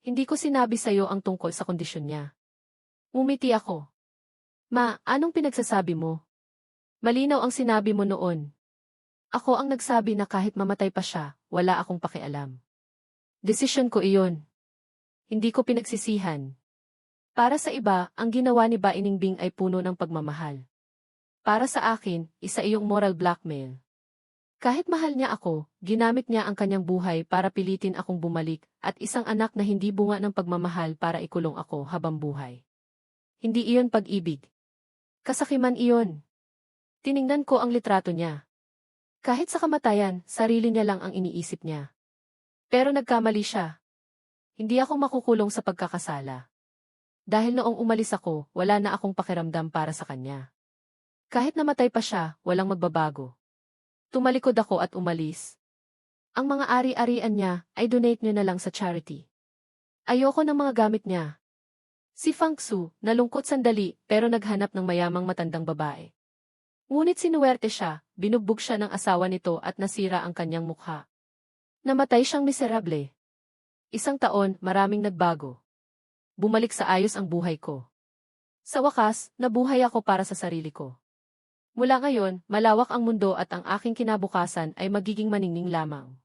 Speaker 1: Hindi ko sinabi sa'yo ang tungkol sa kondisyon niya. Umiti ako. Ma, anong pinagsasabi mo? Malinaw ang sinabi mo noon. Ako ang nagsabi na kahit mamatay pa siya, wala akong pakialam. Desisyon ko iyon. Hindi ko pinagsisihan. Para sa iba, ang ginawa ni Ba Iningbing ay puno ng pagmamahal. Para sa akin, isa iyong moral blackmail. Kahit mahal niya ako, ginamit niya ang kanyang buhay para pilitin akong bumalik at isang anak na hindi bunga ng pagmamahal para ikulong ako habang buhay. Hindi iyon pag-ibig. Kasakiman iyon. Tiningnan ko ang litrato niya. Kahit sa kamatayan, sarili niya lang ang iniisip niya. Pero nagkamali siya. Hindi ako makukulong sa pagkakasala. Dahil noong umalis ako, wala na akong pakiramdam para sa kanya. Kahit namatay pa siya, walang magbabago. Tumalikod ako at umalis. Ang mga ari-arian niya, ay donate niyo na lang sa charity. Ayoko ng mga gamit niya. Si Fang Su, nalungkot sandali, pero naghanap ng mayamang matandang babae. Ngunit sinuwerte siya, binugbog siya ng asawa nito at nasira ang kanyang mukha. Namatay siyang miserable. 1 taon, maraming nagbago. Bumalik sa ayos ang buhay ko. Sa wakas, nabuhay ako para sa sarili ko. Mula ngayon, malawak ang mundo at ang aking kinabukasan ay magiging maningning lamang.